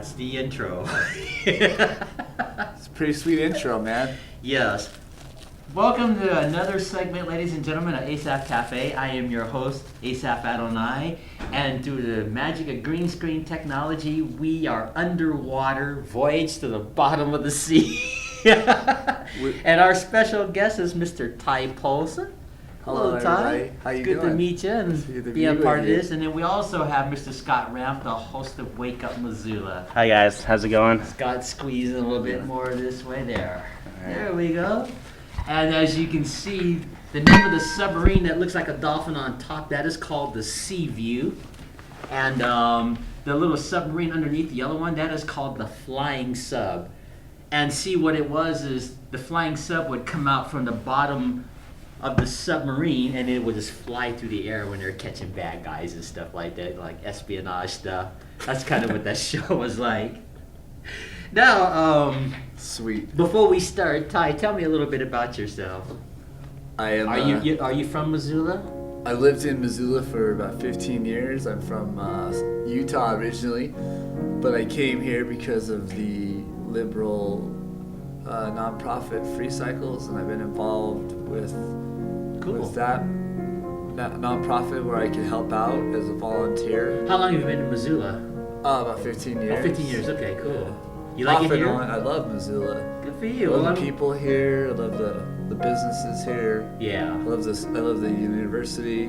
That's the intro. It's a pretty sweet intro, man. Yes. Welcome to another segment, ladies and gentlemen, of Asaph Cafe. I am your host, Asaph Adonai, and through the magic of green screen technology, we are underwater, voyage to the bottom of the sea. And our special guest is Mr. Ty Poulson. Hello, Ty. Everybody. How you It's good doing? to meet you Good to and be be a with part of you. this. And then we also have Mr. Scott Ranf, the host of Wake Up Missoula. Hi guys, how's it going? Scott squeezing a little bit more this way there. There we go. And as you can see, the name of the submarine that looks like a dolphin on top, that is called the Sea View. And the little submarine underneath, the yellow one, that is called the Flying Sub. And see, what it was is the Flying Sub would come out from the bottom of the submarine and it would just fly through the air when they're catching bad guys and stuff like that, like espionage stuff. That's kind of what that show was like. Now, Sweet. before we start, Ty, tell me a little bit about yourself. I am. Are you from Missoula? I lived in Missoula for about 15 years. I'm from Utah originally, but I came here because of the liberal nonprofit Free Cycles, and I've been involved with that nonprofit where I can help out as a volunteer. How long have you been in Missoula? About 15 years. Oh, 15 years. Okay, cool. You like Off it and here? on. I love Missoula. Good for I you. love Well, the people here. I love the businesses here. Yeah. I love this. I love the university.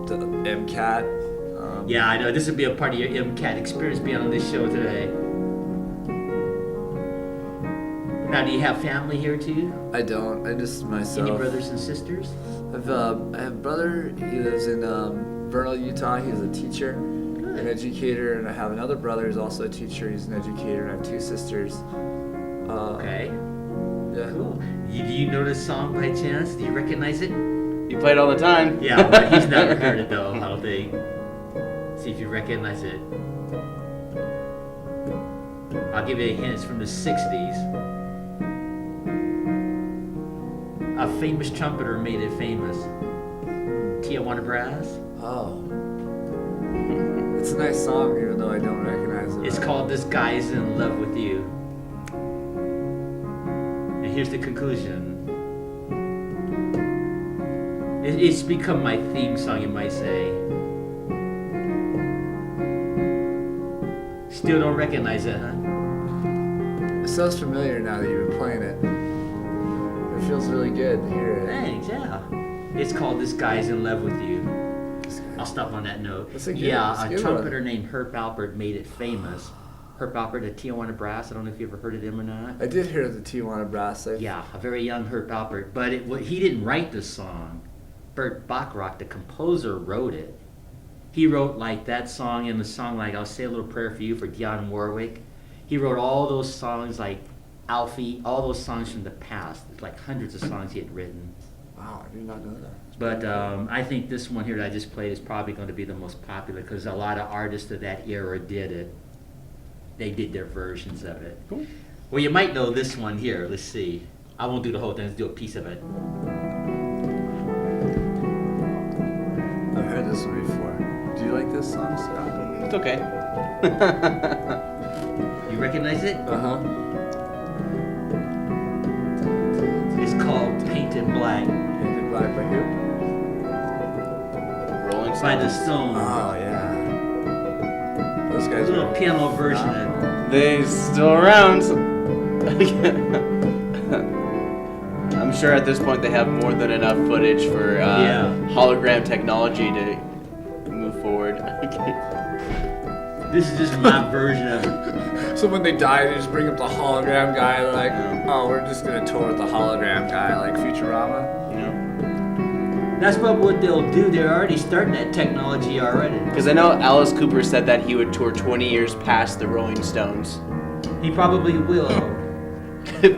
The MCAT. Yeah, I know. This would be a part of your MCAT experience being on this show today. Now, do you have family here too? I don't. I just myself. Any brothers and sisters? I have a brother. He lives in Vernal, Utah. He's a teacher, an educator, and I have another brother who's also a teacher. He's an educator. And I have two sisters. Okay. Yeah. Cool. Do you know this song by chance? Do you recognize it? You play it all the time. Yeah, but he's never heard it though, I don't think. See if you recognize it. I'll give you a hint. It's from the 60s. A famous trumpeter made it famous. Tijuana Brass. Oh. It's a nice song, even though I don't recognize it. It's called This Guy's in Love with You. And here's the conclusion. It's become my theme song, you might say. Still don't recognize it, huh? It sounds familiar now that you've been playing it. It feels really good to hear it. Thanks, yeah. It's called This Guy's in Love with You. This guy- I'll stop on that note. That's a good- Yeah, that's a a good trumpeter one. named Herb Alpert made it famous. Herb Alpert at Tijuana Brass. I don't know if you ever heard of him or not. I did hear the Tijuana Brass. Yeah, a very young Herb Alpert. But he didn't write the song. Burt Bacharach, the composer, wrote it. He wrote like that song and the song like I'll Say a Little Prayer for You for Dionne Warwick. He wrote all those songs like Alfie, all those songs from the past. It's like hundreds of songs he had written. Wow, I did not know that. But I think this one here that I just played is probably going to be the most popular because a lot of artists of that era did it. They did their versions of it. Cool. Well, you might know this one here. Let's see. I won't do the whole thing. Let's do a piece of it. I've heard this one before. Do you like this song, Scott? It's okay. You recognize it? Uh-huh. It's called Painted Black Painted Black by who? Rolling by the Stones. Stones. Oh, yeah. Those A guys little were piano version of it. They still around. I'm sure at this point they have more than enough footage for Yeah. hologram technology to move forward. This is just my version of it. So when they die, they just bring up the hologram guy. They're like, oh, we're just going to tour with the hologram guy, like Futurama. That's what they'll do. They're already starting that technology already. Because I know Alice Cooper said that he would tour 20 years past the Rolling Stones. He probably will.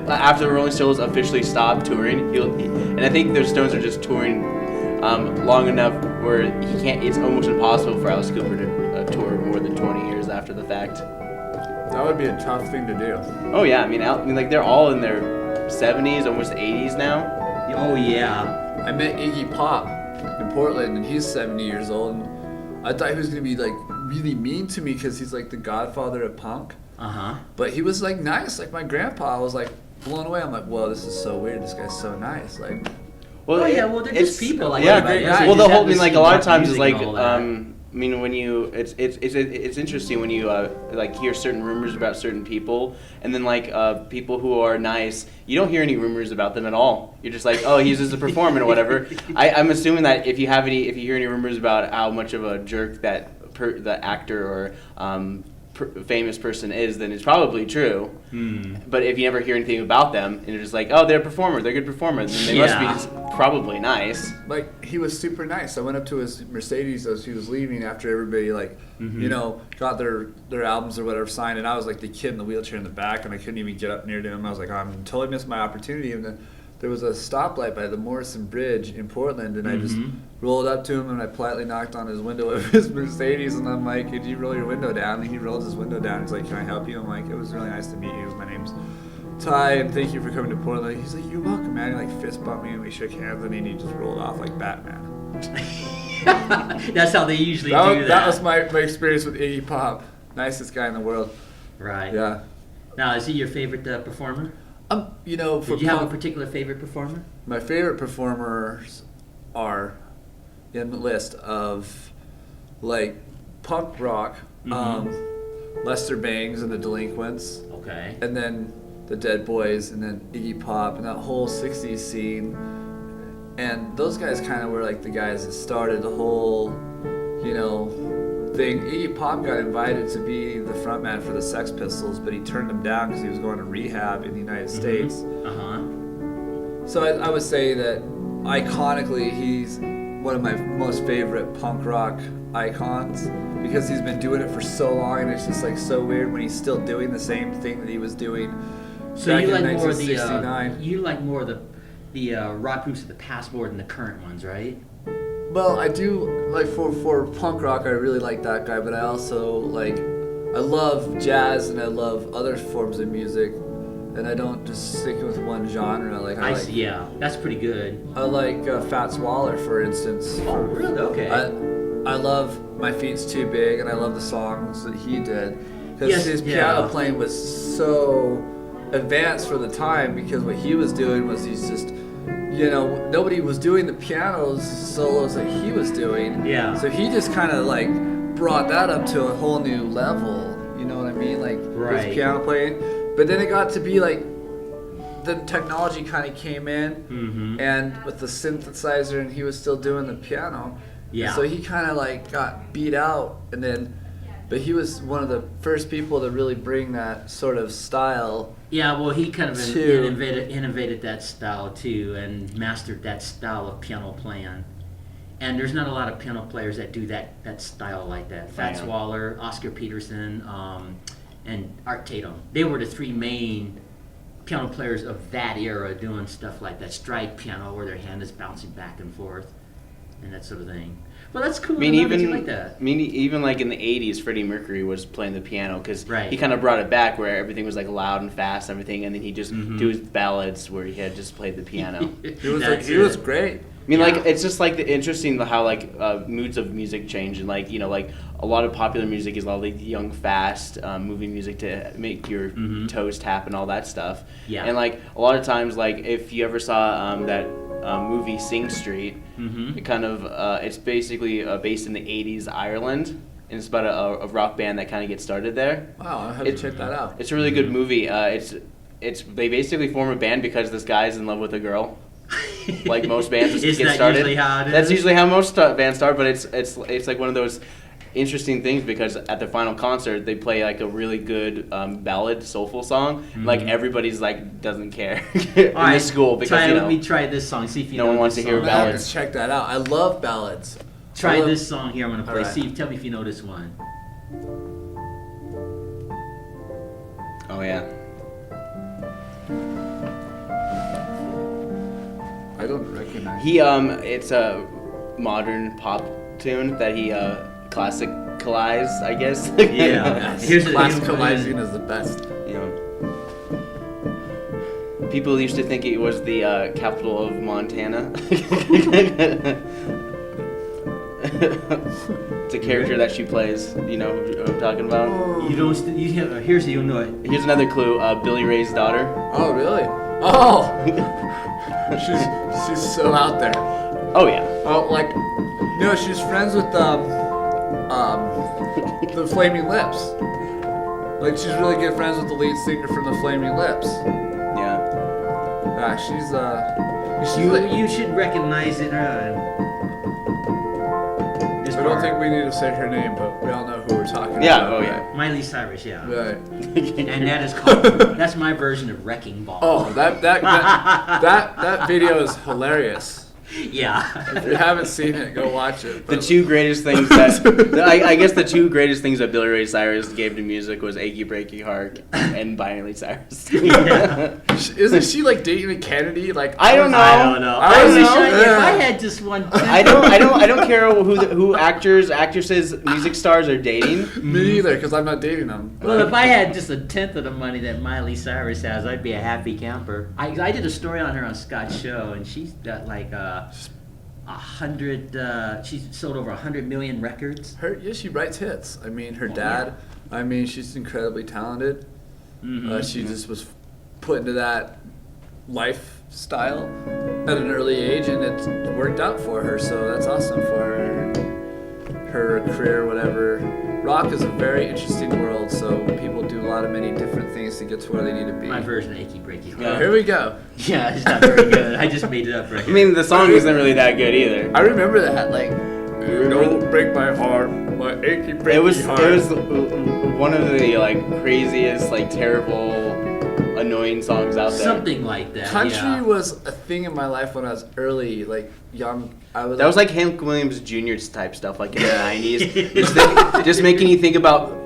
After the Rolling Stones officially stopped touring, and I think the Stones are just touring long enough where he can't. It's almost impossible for Alice Cooper to tour more than 20 years after the fact. That would be a tough thing to do. Oh yeah, I mean, like they're all in their 70s, almost 80s now. Oh yeah. I met Iggy Pop in Portland, and he's 70 years old. And I thought he was going to be like really mean to me because he's like the godfather of punk. Uh-huh. But he was like nice. Like my grandpa, I was like blown away. I'm like, whoa, this is so weird. This guy's so nice. Like, Well, they're just people like yeah, everybody else. well, They the just whole, have to like see a lot of rock times is music like, and all that. I mean, when you, it's interesting when you like hear certain rumors about certain people, and then like people who are nice, you don't hear any rumors about them at all. You're just like, oh, he's just a performer or whatever. I'm assuming that if you hear any rumors about how much of a jerk that the actor or famous person is, then it's probably true. But if you never hear anything about them, and you're just like, oh, they're a performer, they're good performers, and they must be probably nice. Like, he was super nice. I went up to his Mercedes as he was leaving after everybody, like, you know, got their albums or whatever signed, and I was like the kid in the wheelchair in the back, and I couldn't even get up near to him. I was like, I'm totally missed my opportunity. And then there was a stoplight by the Morrison Bridge in Portland, and I just rolled up to him and I politely knocked on his window of his Mercedes, and I'm like, could you roll your window down? And he rolls his window down. He's like, can I help you? I'm like, it was really nice to meet you. My name's Ty, and thank you for coming to Portland. He's like, you're welcome, man. He like fist bumped me and we shook hands, and he just rolled off like Batman. That's how they usually do that. That was my experience with Iggy Pop. Nicest guy in the world. Right. Yeah. Now, is he your favorite performer? You know, for Did you have a particular favorite performer? My favorite performers are in the list of like punk rock, Lester Bangs and the Delinquents. Okay. And then the Dead Boys, and then Iggy Pop, and that whole 60s scene. And those guys kind of were like the guys that started the whole, you know, thing. Iggy Pop got invited to be the frontman for the Sex Pistols, but he turned them down because he was going to rehab in the United States. So I would say that iconically he's one of my most favorite punk rock icons, because he's been doing it for so long, and it's just like so weird when he's still doing the same thing that he was doing back in 1969. You like more of the rock groups of the past more than the current ones, right? Well, I do, like, for punk rock, I really like that guy, but I also, like, I love jazz and I love other forms of music, and I don't just stick with one genre. Like, I see, yeah, that's pretty good. I like Fats Waller, for instance. Oh, really? Okay. I love My Feet's Too Big, and I love the songs that he did, because his piano playing was so advanced for the time, because what he was doing was he's just, you know, nobody was doing the piano solos that he was doing. Yeah. So he just kind of like brought that up to a whole new level. You know what I mean? Like his piano playing. But then it got to be like the technology kind of came in, and with the synthesizer, and he was still doing the piano. Yeah. So he kind of like got beat out, and then, but he was one of the first people to really bring that sort of style. Yeah, well, he kind of innovated that style too, and mastered that style of piano playing. And there's not a lot of piano players that do that style like that. Fats Waller, Oscar Peterson, and Art Tatum. They were the three main piano players of that era doing stuff like that. Stride piano, where their hand is bouncing back and forth, and that sort of thing. Well, that's cool. I mean, even like in the '80s, Freddie Mercury was playing the piano, because he kind of brought it back, where everything was like loud and fast, and everything, and then he just do his ballads where he had just played the piano. He was great. I mean, like, it's just like interesting how like moods of music change, and like, you know, like a lot of popular music is all like young, fast, moving music to make your toes tap and all that stuff. Yeah. And like a lot of times, like if you ever saw that movie Sing Street, it kind of it's basically based in the '80s Ireland, and it's about a rock band that kind of gets started there. Wow, I have to check that out. It's a really good movie. It's they basically form a band because this guy's in love with a girl. Like most bands get started. Usually how it is? That's usually how most bands start, but it's like one of those interesting things, because at the final concert they play like a really good ballad, soulful song. Like everybody's like doesn't care in the school, because let me try this song. See if you know. No one wants to hear ballads. I have to check that out. I love ballads. Try this song here. I'm gonna play. Right. See, tell me if you know this one. Oh yeah. I don't recognize. It's a modern pop tune that he classicalized, I guess. Yeah. Classicalizing is the best. You know, people used to think it was the capital of Montana. It's a character that she plays. You know who I'm talking about? You don't. Here's the you know it. Here's another clue. Billy Ray's daughter. Oh, really? Oh! she's so out there. Oh yeah. Oh, like, she's friends with the Flaming Lips. Like, she's really good friends with the lead singer from the Flaming Lips. Yeah. She's You should recognize it. I don't think we need to say her name, but we all know who we're talking Yeah. about. Oh yeah. Miley Cyrus, yeah. Right. And that is called. That's my version of Wrecking Ball. Oh, that video is hilarious. Yeah. If you haven't seen it, go watch it. The two greatest things that I guess the two greatest things that Billy Ray Cyrus gave to music was "Achy Breaky Heart" and Miley Cyrus. Yeah. Isn't she like dating a Kennedy? Like I don't know. I don't know. I I wish know. if I had just one. I don't care who actors, actresses, music stars are dating. Me either, because I'm not dating them. Well, if I had just a tenth of the money that Miley Cyrus has, I'd be a happy camper. I did a story on her on Scott's show, and she's got like 100. She's sold over 100 million records. She writes hits. I mean, her dad. I mean, she's incredibly talented. She just was put into that lifestyle at an early age, and it's worked out for her. So that's awesome for her career, whatever. Rock is a very interesting world, so people do many different things to get to where they need to be. My version of Achy Breaky Heart. Yeah. Here we go. Yeah, it's not very good. I just made it up right I mean, the song isn't really that good either. I remember that, like, don't break my heart, my achy breaky heart. It was one of the craziest, terrible, annoying songs out there. Something like that. Country was a thing in my life when I was early, young. That was like Hank Williams Jr. type stuff, in the 90s. just making you think about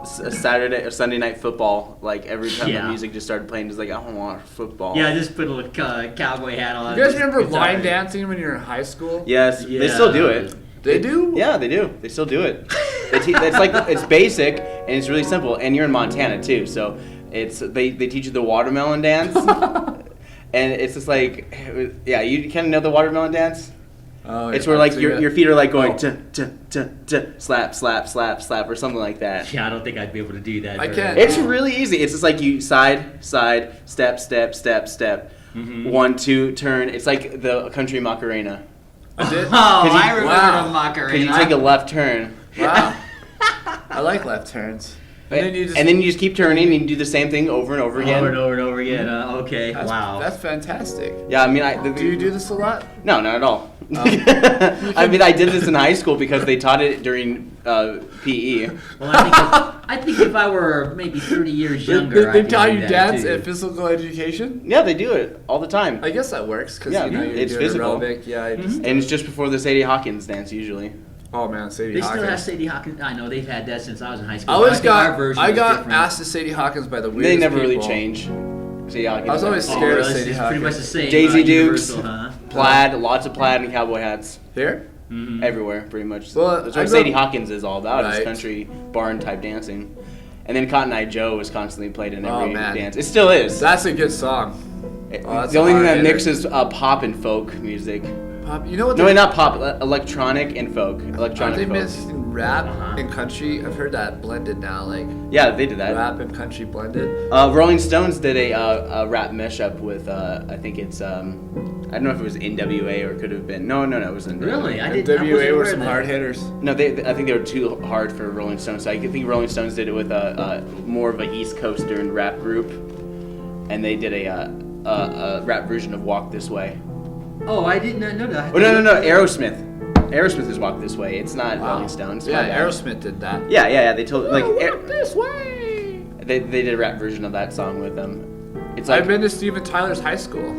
Saturday or Sunday night football. Every time the music just started playing, just I want football. Yeah, just put a little cowboy hat on. You guys remember line dancing when you were in high school? Yes, they still do it. They do? Yeah, they do. They still do it. It's basic and it's really simple. And you're in Montana too, so they teach you the watermelon dance. And it's just you kind of know the watermelon dance? Oh, it's where your feet are going slap, slap, slap, slap, or something like that. Yeah, I don't think I'd be able to do that. I can't. It's really easy. It's just you side, side, step, step, step, step. 1, 2, turn. It's like the country Macarena. I did? I remember the Macarena. Because you take a left turn. Wow. I like left turns. And then you just keep turning and you do the same thing over and over again. Over and over and over again. Okay. Wow. That's fantastic. Yeah, I mean, do you do this a lot? No, not at all. I mean, I did this in high school because they taught it during PE. Well, I think if I were maybe 30 years younger, They taught you dance at physical education? Yeah, they do it all the time. I guess that works because it's physical. Aerobic. Yeah, and it's just before the Sadie Hawkins dance usually. Oh man, Sadie They Hawkins. still have Sadie Hawkins. I know they've had that since I was in high school. I got different. asked to Sadie Hawkins by the weirdest They never people. really change. Sadie Hawkins. I was always scared of it's Sadie Hawkins. pretty much the same. Daisy Dukes, Universal, huh? plaid, lots of plaid and cowboy hats. Here? Everywhere, pretty much. Well, That's I what grew up- Sadie Hawkins is all about. Right. It's country barn type dancing. And then Cotton Eye Joe was constantly played in every man. dance. It still is. That's a good song. That's the only a thing that hard hitter. mixes pop and folk music. Pop, you know what? No, wait, not pop. Electronic and folk. Aren't Electronic they folk. mixing rap Uh-huh. and country? I've heard that blended now, Yeah, they did that. rap and country blended. Rolling Stones did a rap mashup with I think it's I don't know if it was NWA or it could have been no it was NWA. Really? I And didn't. I wasn't WA were aware some of that. hard hitters. No, I think they were too hard for Rolling Stones. So I think Rolling Stones did it with a more of a East Coastern rap group, and they did a rap version of Walk This Way. Oh, I did not know that. Oh no, Aerosmith. Aerosmith is Walk This Way. It's not Rolling Stones. Yeah, My bad. Aerosmith did that. Yeah. They told Walk this way. they did a rap version of that song with them. It's I've been to Steven Tyler's high school.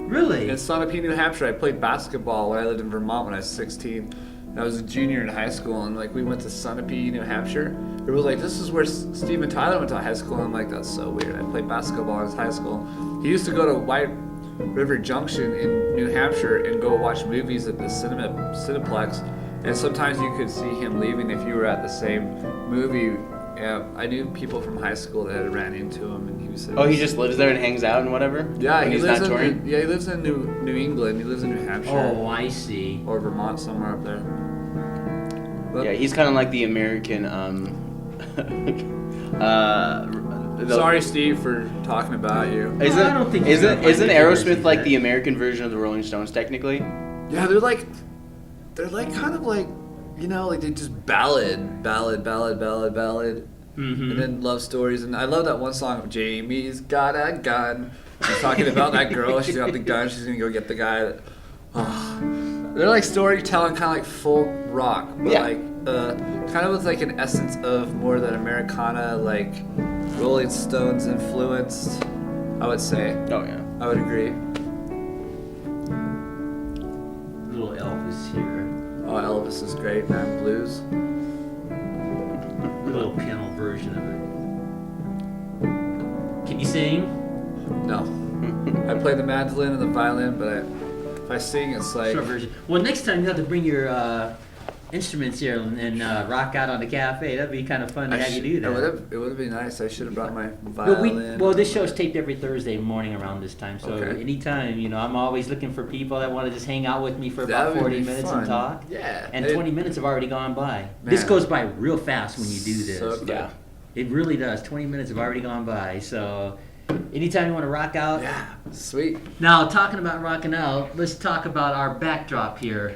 Really? In Sunapee, New Hampshire. I played basketball when I lived in Vermont when I was 16. I was a junior in high school, and we went to Sunapee, New Hampshire. It was this is where Steven Tyler went to high school. And I'm like, that's so weird. I played basketball in his high school. He used to go to White River Junction in New Hampshire and go watch movies at the Cineplex. And sometimes you could see him leaving if you were at the same movie Yeah, I knew people from high school that had ran into him, and he said. Oh, he just lives there and hangs out and whatever. Yeah, when he he's lives not touring. he lives in New England. He lives in New Hampshire. Oh, I see. Or Vermont, somewhere up there. But Yeah, he's kind of like the American. sorry, Steve, for talking about you. Isn't I don't think isn't you're isn't like Aerosmith like that. the American version of the Rolling Stones technically? Yeah, they're like kind of like, like they just ballad, Mm-hmm. and then love stories. And I love that one song, Jamie's got a gun. She's talking about that girl. She's got the gun. She's gonna go get the guy. They're like storytelling, kind of like folk rock, but Yeah. like kind of with like an essence of more that Americana, like Rolling Stones influenced. I would say. Oh yeah. I would agree. Little Elvis here. Oh, Elvis is great, man. Blues. A little piano version of it. Can you sing? No. I play the mandolin and the violin, but if I sing, it's like. Short version. Well, next time you have to bring your instruments here and rock out on the cafe. That'd be kind of fun to have you do that. It would have been nice. I should have brought my violin. Well, this show's taped every Thursday morning around this time, so Okay. anytime, I'm always looking for people that want to just hang out with me for That about would 40 be minutes fun. and talk. Yeah. And 20 minutes have already gone by. This Man. goes by real fast when you do this. So good. Yeah. It really does. 20 minutes have already gone by. So anytime you want to rock out. Yeah. Sweet. Now, talking about rocking out, let's talk about our backdrop here.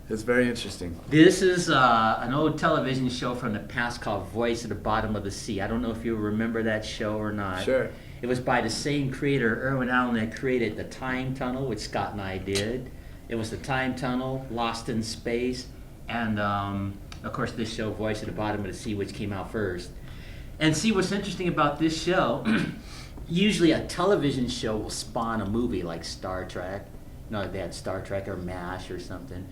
It's very interesting. This is an old television show from the past called Voyage at the Bottom of the Sea. I don't know if you remember that show or not. Sure. It was by the same creator, Irwin Allen, that created The Time Tunnel, which Scott and I did. It was The Time Tunnel, Lost in Space, and of course this show, Voyage at the Bottom of the Sea, which came out first. And see, what's interesting about this show, usually a television show will spawn a movie like Star Trek. They had Star Trek or MASH or something.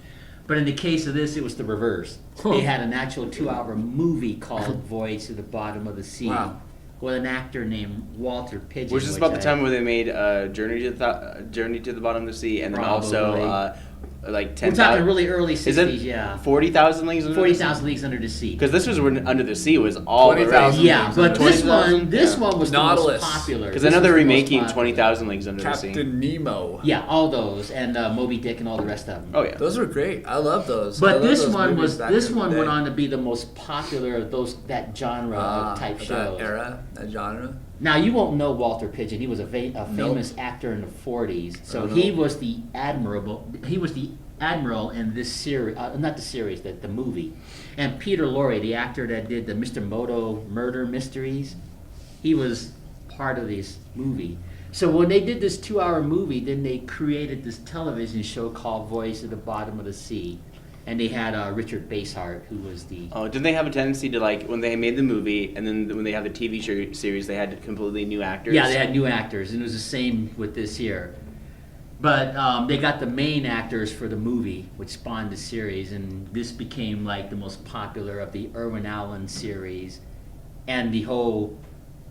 But in the case of this, it was the reverse. They had an actual 2-hour movie called Voyage to the Bottom of the Sea. Wow. With an actor named Walter Pidgeon. Which is about the time where they made Journey to the Bottom of the Sea, and then also Probably. like We're 10,000. talking really early 60s, Is it yeah. 40,000 Leagues Under the Sea? 40,000 Leagues Under the Sea. Because this was when Under the Sea was all the 20,000. rage. Yeah, but this 20,000? one was the Nautilus. most popular. Because This I know was they're the most remaking popular. 20,000 Leagues Under the Sea. Captain Nemo. Yeah, all those, and Moby Dick and all the rest of them. Oh yeah. Those were great. I love those. I But love this those one movies back in the went day. on to be the most popular of that genre of type that shows. era, that genre. Now you won't know Walter Pidgeon. He was a famous actor in the 40s. So he was the admiral. He was the admiral in this series, not the series, the movie. And Peter Lorre, the actor that did the Mr. Moto murder mysteries, he was part of this movie. So when they did this 2-hour movie, then they created this television show called Voyage to the Bottom of the Sea. And they had Richard Basehart, who was the... Oh, didn't they have a tendency to, like, when they made the movie, and then when they have the TV series, they had completely new actors? Yeah, they had new actors, and it was the same with this here. But they got the main actors for the movie, which spawned the series, and this became like the most popular of the Irwin Allen series, and the whole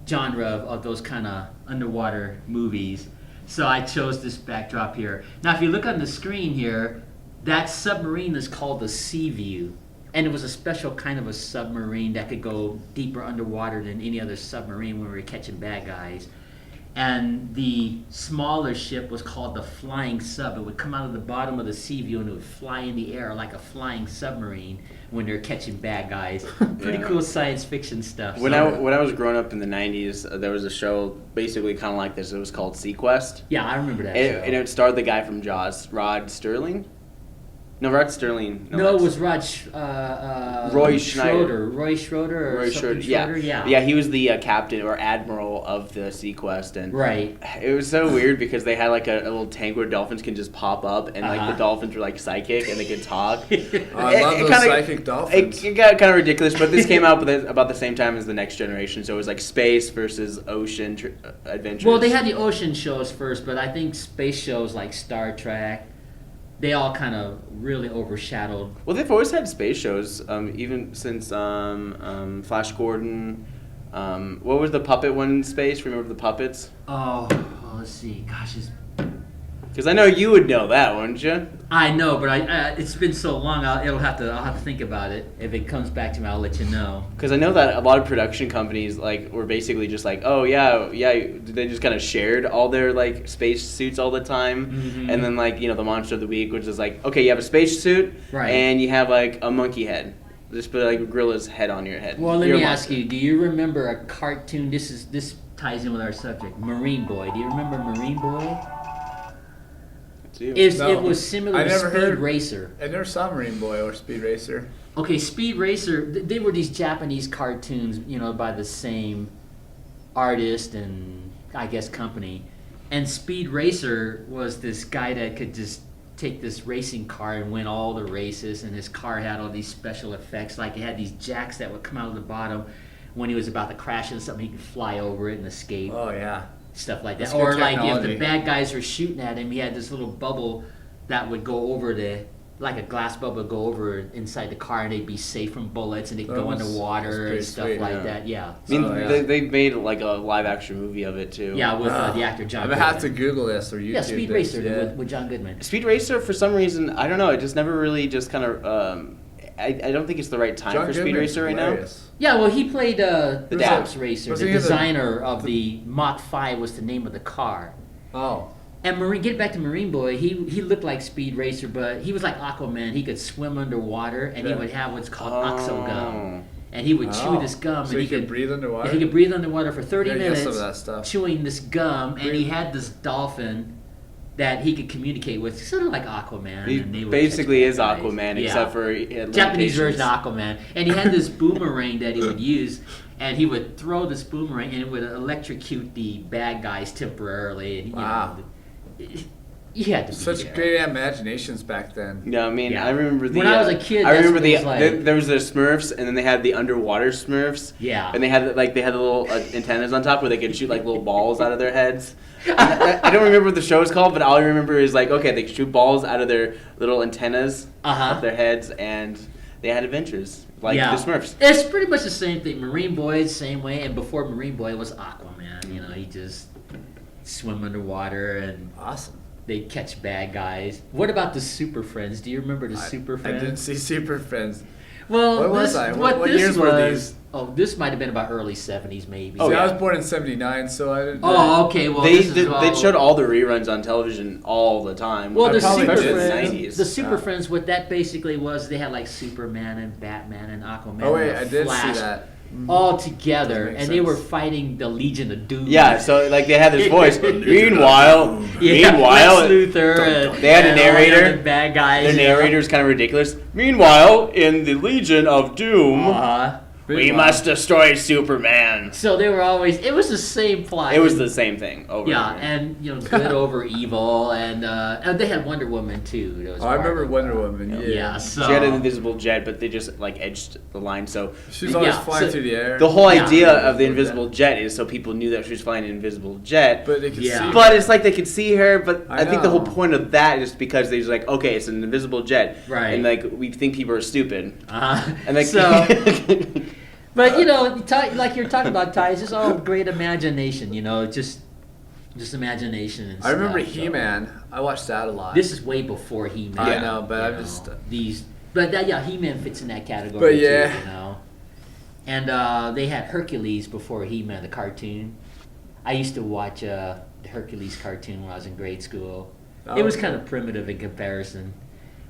genre of those kind of underwater movies. So I chose this backdrop here. Now, if you look on the screen here, that submarine is called the Sea View, and it was a special kind of a submarine that could go deeper underwater than any other submarine when we were catching bad guys. And the smaller ship was called the Flying Sub. It would come out of the bottom of the Sea View and it would fly in the air like a flying submarine when they're catching bad guys. Pretty Yeah. cool science fiction stuff. When I was growing up in the 90s, there was a show basically kind of like this. It was called Sequest. Yeah, I remember that And, show. and it starred the guy from Jaws, Rod Sterling. No, Rod Sterling. No, it that's- was Roy Schneider. Roy Schroeder or Roy something Schroeder. Schroeder, Yeah, he was the captain or admiral of the Sequest, and Right. it was so weird because they had like a little tank where dolphins can just pop up, and like the dolphins were like psychic and they could talk. Oh, I love those psychic dolphins. It got kind of ridiculous, but this came out about the same time as the Next Generation, so it was like space versus ocean adventures. Well, they had the ocean shows first, but I think space shows like Star Trek, they all kind of really overshadowed. Well, they've always had space shows, even since Flash Gordon. What was the puppet one in space? Remember the puppets? Oh, let's see. Gosh, Because I know you would know that, wouldn't you? I know, but it's been so long. I'll have to think about it. If it comes back to me, I'll let you know. Because I know that a lot of production companies were basically just like, oh yeah, they just kind of shared all their space suits all the time, and then the monster of the week, which is okay, you have a space suit, right, and you have a monkey head. Just put a gorilla's head on your head. Well, let me ask you: do you remember a cartoon? This ties in with our subject, Marine Boy. Do you remember Marine Boy? It was similar to Speed Racer. I never saw Marine Boy or Speed Racer. Okay, Speed Racer, they were these Japanese cartoons, by the same artist and, I guess, company. And Speed Racer was this guy that could just take this racing car and win all the races, and his car had all these special effects. Like, it had these jacks that would come out of the bottom when he was about to crash into something, he could fly over it and escape. Oh, yeah. Stuff like that. That's or good if the bad guys were shooting at him, he had this little bubble that would go over like a glass bubble would go over inside the car, and they'd be safe from bullets, and they'd go underwater and stuff like that. Yeah. I mean, they made a live action movie of it too. Yeah, with the actor John Goodman. I'm gonna have to Google this or YouTube. Yeah, Speed Racer with John Goodman. Speed Racer, for some reason, I don't know, it just never really just kind of. I don't think it's the right time for Speed Racer right now. Yeah, well, he played the Fox Racer. The designer of the Mach 5 was the name of the car. Oh. And get back to Marine Boy, he looked like Speed Racer, but he was like Aquaman. He could swim underwater, and he would have what's called oxo gum. And he would chew this gum. So and he could breathe underwater? Yeah, he could breathe underwater for 30 minutes, some of that stuff. chewing this gum, and he had this dolphin that he could communicate with, sort of like Aquaman. He and they would basically is guys. Aquaman, except for he had Japanese version of Aquaman. And he had this boomerang that he would use, and he would throw this boomerang, and it would electrocute the bad guys temporarily. And, wow. You had to be such there. great imaginations back then. Yeah, I mean, I remember when I was a kid. I remember there was the Smurfs, and then they had the underwater Smurfs. Yeah. And they had the little antennas on top where they could shoot little balls out of their heads. I don't remember what the show is called, but all I remember is they could shoot balls out of their little antennas off their heads, and they had adventures the Smurfs. It's pretty much the same thing. Marine Boy, same way, and before Marine Boy was Aquaman. He just swim underwater and awesome. They'd catch bad guys. What about the Super Friends? Do you remember the Super Friends? I didn't see Super Friends. Well, what was I? What years were these? Oh, this might have been about early 70s, maybe. Oh, I was born in '79, so I didn't. Oh, okay. Well, they showed all the reruns on television all the time. Well, the Super Friends, the Super Friends, what that basically was, they had Superman and Batman and Aquaman. Oh wait, I did Flash, see that. all together, and they were fighting the Legion of Doom. Yeah, so they had this voice. Meanwhile, Lex Luthor, they had a narrator. The bad guys. Their narrator is kind of ridiculous. Meanwhile, in the Legion of Doom, we must destroy Superman. So they were always. It was the same plot. It was the same thing over. Yeah, and good over evil, and they had Wonder Woman too. I remember Wonder Woman. Yeah. So she had an invisible jet, but they just edged the line. So she was always flying through the air. The whole idea of the invisible jet is so people knew that she was flying an invisible jet. But they could see. But it's they could see her. But I think the whole point of that is because they're just okay, it's an invisible jet, right? And we think people are stupid. And so. But like you're talking about, Ty, it's just all great imagination. Just imagination. And I remember He-Man. I watched that a lot. This is way before He-Man. I know, but I'm just He-Man fits in that category. But yeah, too, And they had Hercules before He-Man, the cartoon. I used to watch the Hercules cartoon when I was in grade school. It was kind of primitive in comparison,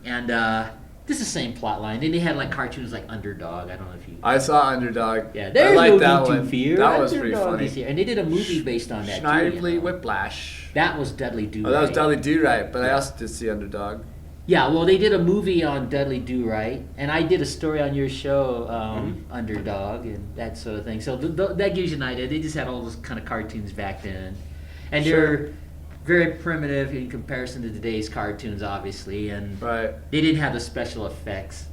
and. This is the same plot line. Then they had cartoons like Underdog. I don't know if you. I saw Underdog. Yeah, there's no need that to one. fear. That was pretty funny. And they did a movie based on that Snidely too. Whiplash. That was Dudley Do-Right. Oh, that was Dudley Do-Right, but I also did see Underdog. Yeah, well, they did a movie on Dudley Do-Right, and I did a story on your show, Underdog, and that sort of thing. So that gives you an idea. They just had all those kind of cartoons back then, and they're very primitive in comparison to today's cartoons, obviously, and they didn't have the special effects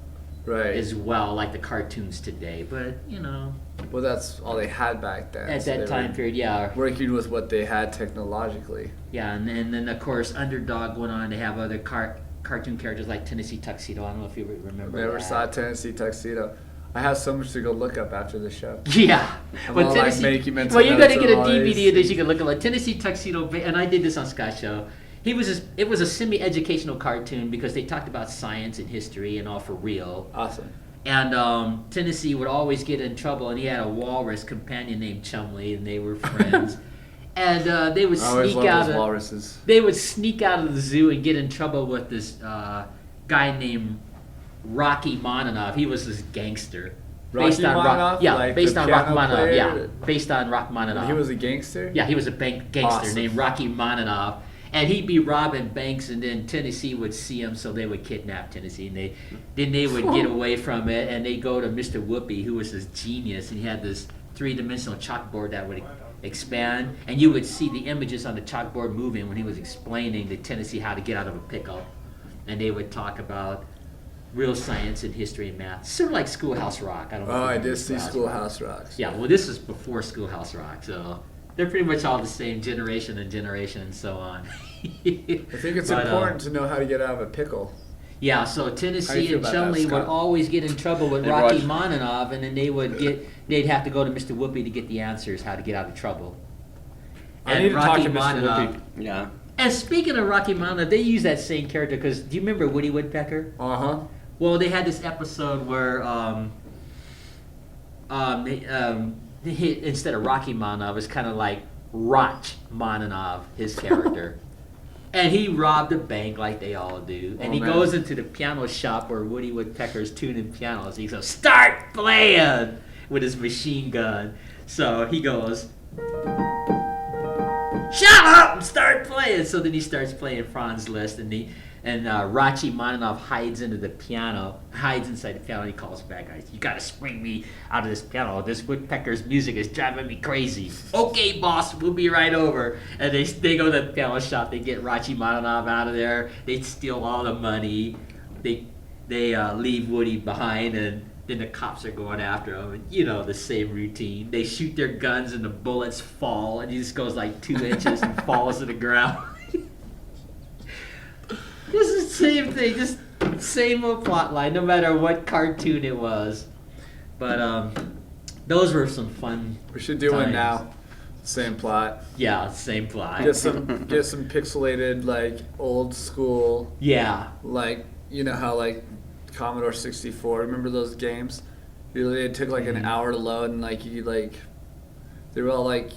as well like the cartoons today. But well, that's all they had back then. At that time period, working with what they had technologically. Yeah, and then of course Underdog went on to have other cartoon characters like Tennessee Tuxedo. I don't know if you remember. Never saw Tennessee Tuxedo. I have so much to go look up after the show. Yeah. Well, you got to get a DVD of this. You can look up Tennessee Tuxedo, and I did this on Scott's show. It was a semi-educational cartoon because they talked about science and history and all for real. Awesome. And Tennessee would always get in trouble, and he had a walrus companion named Chumley, and they were friends. And they would I always sneak love out. those walruses. They would sneak out of the zoo and get in trouble with this guy named Rocky Mononov. He was this gangster. Rocky Mononov? Yeah, Like based the on Rock piano Mononov. player? Yeah, based on Rock Mononov. He was a gangster? Yeah, he was a gangster Awesome. named Rocky Mononov. And he'd be robbing banks, and then Tennessee would see him, so they would kidnap Tennessee, and they would get away from it, and they go to Mr. Whoopi, who was this genius, and he had this 3-dimensional chalkboard that would expand, and you would see the images on the chalkboard moving when he was explaining to Tennessee how to get out of a pickle, and they would talk about real science and history and math, sort of like Schoolhouse Rock. I don't know. Oh, if you I remember did see Schoolhouse Rocks. Yeah, well, this is before Schoolhouse Rock, so they're pretty much all the same generation and so on. I think it's important to know how to get out of a pickle. Yeah, so How do you Tennessee feel and about that, Chumley would Scott? always get in trouble with Hey, Rocky Raj. Mononov, and then they'd have to go to Mr. Whoopi to get the answers how to get out of trouble. I And need to talk Rocky to Mr. Mononov. Whoopi. Yeah. And speaking of Rocky Mononov, they use that same character because do you remember Woody Woodpecker? Uh-huh. Well, they had this episode where instead of Rocky Mononov, it's kind of like Roch Mononov, his character. And he robbed a bank like they all do. And Oh, he man. goes into the piano shop where Woody Woodpecker's tuning pianos. He goes, "Start playing!" with his machine gun. So he goes, "Shut up and start playing!" So then he starts playing Franz Liszt, and Rachi Mononov hides inside the piano, and he calls back, guys, "You gotta spring me out of this piano. This Woodpecker's music is driving me crazy." "Okay, boss, we'll be right over." And they go to the piano shop, they get Rachi Mononov out of there, they steal all the money, they leave Woody behind, and then the cops are going after him, and you know, the same routine. They shoot their guns and the bullets fall, and he just goes like 2 inches and falls to the ground. This is the same thing, just same old plot line, no matter what cartoon it was. But those were some fun. We should do one times. now. Same plot. Yeah, same plot. Get some pixelated, like, old school, Yeah. like, you know how, like, Commodore 64, remember those games? It took like an hour to load, and like they were all like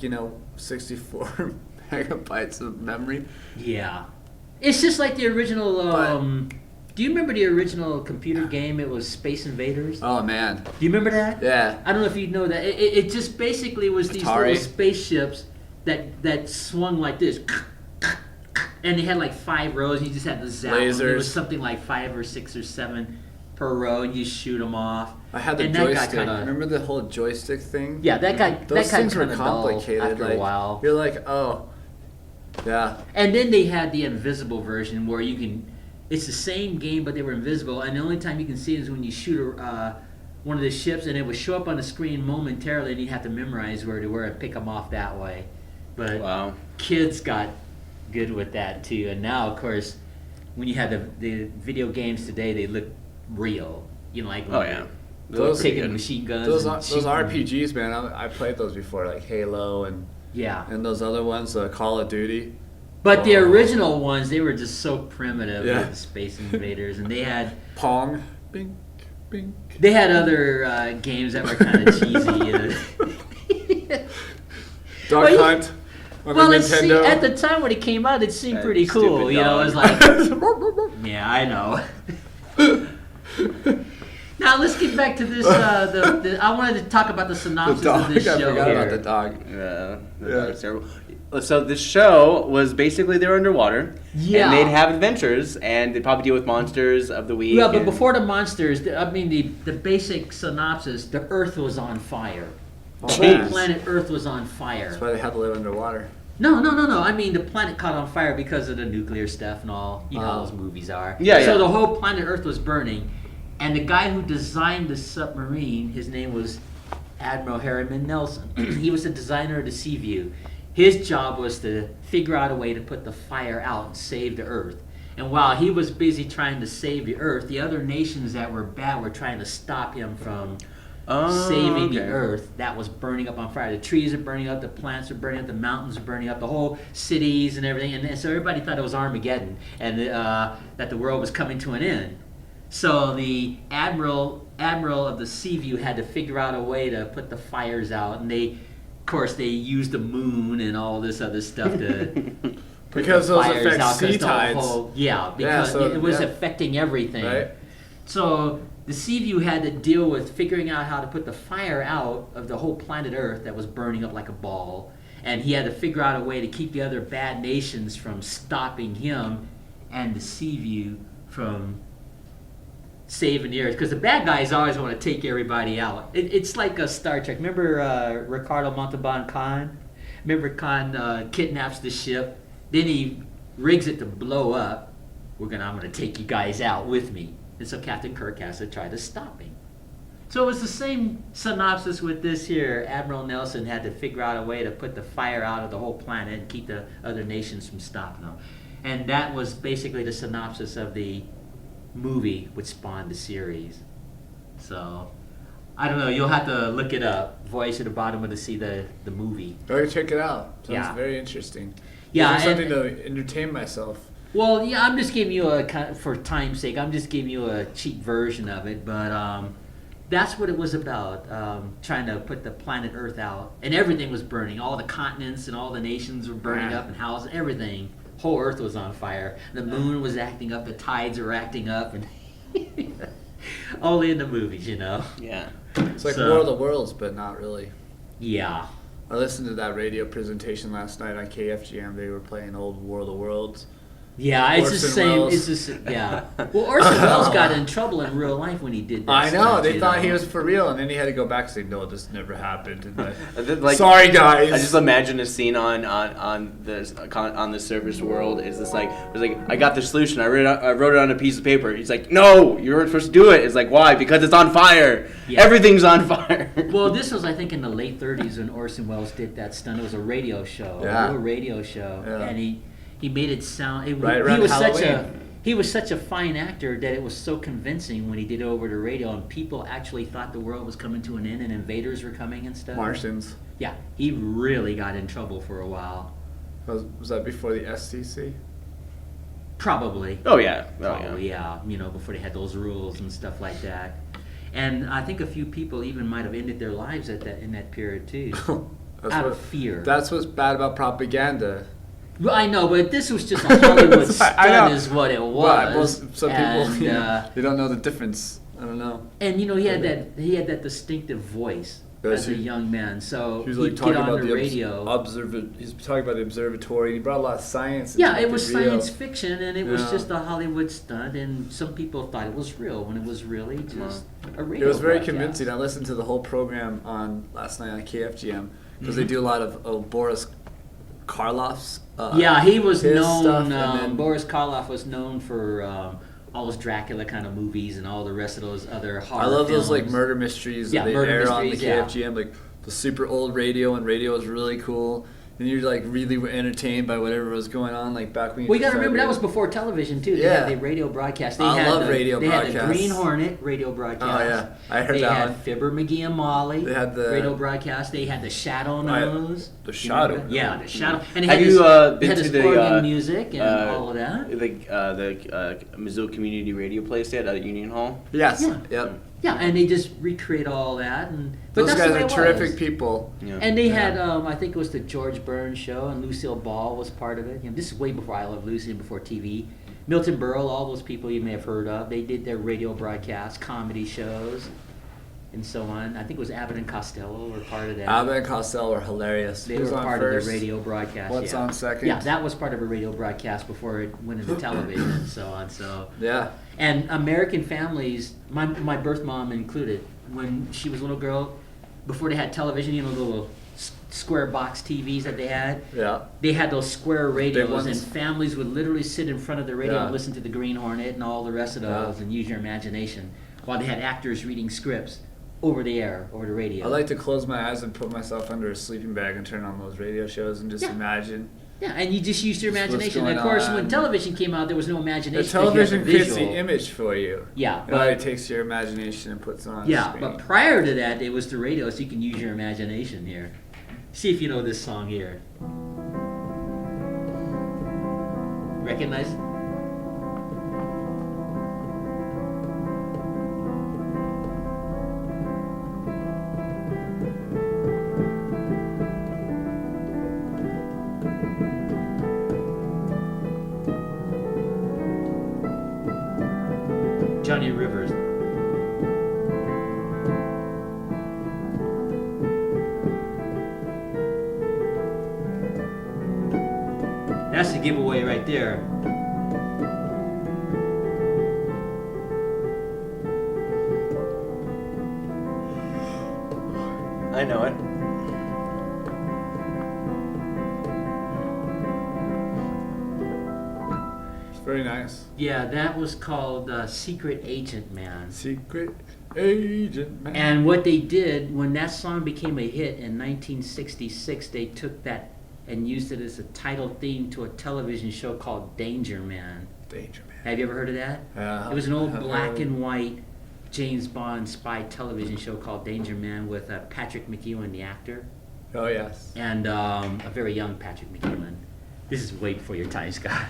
64 megabytes of memory. Yeah. It's just like the original. Do you remember the original computer game? It was Space Invaders. Oh man, Do you remember that? yeah. I don't know if you know that. It just basically was these Atari? little spaceships that swung like this. And they had like 5 rows, and you just had to zap them. It Lasers. was something like 5 or 6 or 7 per row, and you shoot them off. I had the And that got joystick. kinda- Remember the whole joystick thing? Yeah, that got Those things were kind of dull complicated. after like, a while. You're like, oh, yeah. And then they had the invisible version where you can. It's the same game, but they were invisible, and the only time you can see it is when you shoot one of the ships, and it would show up on the screen momentarily, and you have to memorize where they were and pick them off that way. But Wow. kids got good with that too, and now of course, when you have the video games today, they look real. You know, like Oh yeah. Those- taking machine guns. Those and shooting. RPGs, man. I played those before, like Halo and Yeah. those other ones, Call of Duty. But the Oh. original ones, they were just so primitive Yeah. with the Space Invaders, and they had Pong. Bink, bink. other games that were kind of cheesy. Duck Well, you- Hunt on Well, the it seemed, Nintendo. at the time when it came out, it seemed That pretty stupid cool. You know, it was like, dog. yeah, I know. Now let's get back to this. I wanted to talk about the The synopsis dog. of this I show forgot here. about the dog. Yeah, Yeah. that's terrible. So the show was basically they were underwater, Yeah. and they'd have adventures, and they'd probably deal with monsters of the week. Yeah, but and- before the monsters, the basic synopsis: the Earth was on fire. Oh, The Jeez. whole planet Earth was on fire. That's why they had to live underwater. No. I mean, the planet caught on fire because of the nuclear stuff and all. You know how Oh. those movies are. Yeah, So yeah. the whole planet Earth was burning, and the guy who designed the submarine, his name was Admiral Harriman Nelson. He was the designer of the Sea View. His job was to figure out a way to put the fire out and save the Earth. And while he was busy trying to save the Earth, the other nations that were bad were trying to stop him from saving the okay. earth that was burning up on fire. The trees are burning up, the plants are burning up, the mountains are burning up, the whole cities and everything. And so everybody thought it was Armageddon and that the world was coming to an end. So the admiral of the Seaview had to figure out a way to put the fires out, and they used the moon and all this other stuff to because those fires affect out, 'cause sea the tides. because so, it was affecting everything. Right. So the Seaview had to deal with figuring out how to put the fire out of the whole planet Earth that was burning up like a ball, and he had to figure out a way to keep the other bad nations from stopping him and the Seaview from saving the Earth, because the bad guys always want to take everybody out. It's like a Star Trek. Remember Ricardo Montalban Khan? Remember Khan kidnaps the ship, then he rigs it to blow up. I'm gonna take you guys out with me. And so Captain Kirk has to try to stop him. So it was the same synopsis with this here. Admiral Nelson had to figure out a way to put the fire out of the whole planet and keep the other nations from stopping them. And that was basically the synopsis of the movie which spawned the series. So I don't know, you'll have to look it up. Voyage to the Bottom to see the movie. Go check it out. Sounds Yeah. very interesting. Yeah, It's something to entertain myself. Well, yeah, I'm just giving you for time's sake, I'm just giving you a cheap version of it, but that's what it was about, trying to put the planet Earth out, and everything was burning. All the continents and all the nations were burning up, and houses, everything. Whole Earth was on fire. The moon was acting up, the tides were acting up, and only in the movies, you know. Yeah. It's like So- War of the Worlds, but not really. Yeah. I listened to that radio presentation last night on KFGM. They were playing old War of the Worlds. Yeah, it's the Orson same. Welles. It's the yeah. Well, Orson Welles got in trouble in real life when he did that. I know. stuff, They you thought know? he was for real, and then he had to go back and say, "No, this never happened." And Like, sorry, guys. I just imagine a scene on the surface world. It's like I got the solution. I wrote it on a piece of paper. He's like, no, you weren't supposed to do it. It's like, why? Because it's on fire. Yeah. Everything's on fire. Well, this was, I think, in the late 30s when Orson Welles did that stunt. It was a radio show, Yeah. a little radio show, Yeah. and he made it sound. Right he around was such Halloween. he was such a fine actor that it was so convincing when he did it over the radio, and people actually thought the world was coming to an end and invaders were coming and stuff. Martians. Yeah, he really got in trouble for a while. Was that before the SCC? Probably. Oh yeah. Probably, yeah. You know, before they had those rules and stuff like that. And I think a few people even might have ended their lives in that period too, out of fear. That's what's bad about propaganda. Well, I know, but this was just a Hollywood I stunt, know. is what it was. Well, some and, people, they don't know the difference. I don't know. and you know, he had that distinctive voice as a young man. So He was he'd like talking get on about the the radio. He's talking about the observatory. He brought a lot of science. Yeah, into it was real. science fiction, and it was Yeah. just a Hollywood stunt, and some people thought it was real when it was really just a radio It was very broadcast. convincing. I listened to the whole program on last night on KFGM because Mm-hmm. they do a lot of Boris Karloff's. Yeah, he was his known. stuff, and then- Boris Karloff was known for all those Dracula kind of movies and all the rest of those other horror I love films. those like murder mysteries Yeah, that they murder air on the mysteries, yeah. KFGM, like the super old radio, and radio was really cool. And you're like really entertained by whatever was going on, like back when you. Well, you got to just remember had that was before television too. They Yeah. had the radio broadcast. They I had love the, radio They had the broadcasts. Green Hornet radio broadcast. Oh yeah, I heard They that had one. Fibber, McGee, and Molly. They had the- radio broadcast. They had the Shadow Right. Nose. The You Shadow remember? Yeah, the Shadow. And Have they you had been his to the organ music and all of that. the Missoula Community Radio place they had at Union Hall? Yes. Yeah. Yep. Yeah, and they just recreate all that. And but Those that's the guys way are it terrific was. people. Yeah. And they had, I think it was the George Burns show, and Lucille Ball was part of it. You know, this is way before I Love Lucy and before TV. Milton Berle, all those people you may have heard of, they did their radio broadcasts, comedy shows, and so on. I think it was Abbott and Costello were part of that. Abbott and Costello were hilarious. They Who's were on part first? of the radio broadcast. What's yeah. on second? Yeah, that was part of a radio broadcast before it went into television and so on. So. Yeah. And American families, my birth mom included, when she was a little girl, before they had television, you know, the little square box TVs that they had, Yeah. they had those square radios, ones. and families would literally sit in front of the radio Yeah. and listen to the Green Hornet and all the rest of those and use your imagination, while they had actors reading scripts over the air, over the radio. I like to close my eyes and put myself under a sleeping bag and turn on those radio shows and just Yeah. imagine. Yeah, and you just used your Just what's imagination. And of going course, when on. television came out, there was no imagination. The television because you had creates the the image for you. Yeah, It already takes your imagination and puts it on Yeah, screen. but prior to that, it was the radio, so you can use your imagination here. See if you know this song here. Recognize it? Johnny Rivers. That's the giveaway right there. I know it. It's very nice. Yeah, that was called Secret Agent Man. Secret Agent Man. And what they did, when that song became a hit in 1966, they took that and used it as a title theme to a television show called Danger Man. Danger Man. Have you ever heard of that? Yeah. It was an old black and white James Bond spy television show called Danger Man with Patrick McEwen, the actor, Oh, yes. and a very young Patrick McEwen. This is way before your time, Scott.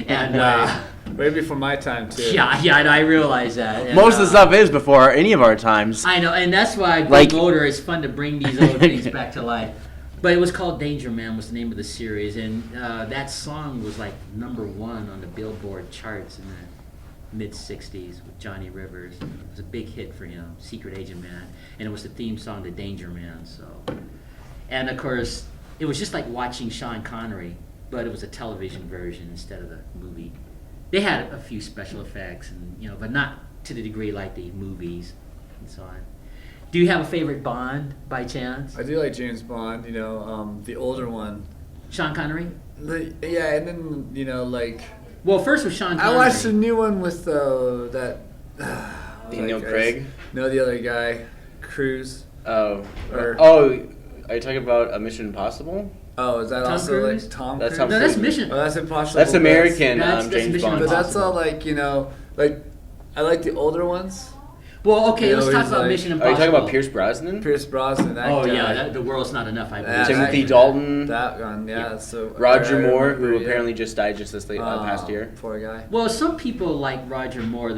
And Way before my time, too. yeah, I realize that. And, Most of the stuff is before any of our times. I know, and that's why Like- Big Motor is fun to bring these old things back to life. But it was called Danger Man was the name of the series, and that song was like #1 on the Billboard charts in the mid-'60s with Johnny Rivers. It was a big hit for him, Secret Agent Man, and it was the theme song to Danger Man. So, and of course, it was just like watching Sean Connery, but it was a television version instead of the movie. They had a few special effects, and but not to the degree like the movies and so on. Do you have a favorite Bond by chance? I do like James Bond, the older one. Sean Connery? Yeah, and then, like... Well, first was Sean Connery. I watched the new one with that... Daniel Craig? No, the other guy. Cruise. Oh. Or- Are you talking about Mission Impossible? Oh, is that Tom also Cruise? like Tom That's Cruise? Tom No, that's Cruise. Mission. Oh, that's Impossible. That's American That's James Mission Bond. But that's Impossible. all like, I like the older ones. Well, okay, You know, let's talk he's about like- Mission Are you Impossible. talking about Pierce Brosnan? Pierce Brosnan, that Oh, guy. yeah, The World's Not Enough, I believe. That- Timothy that- Dalton. That one, yeah. Yeah. So Roger I Moore, remember, who yeah. apparently just died just this past year. Poor guy. Well, some people like Roger Moore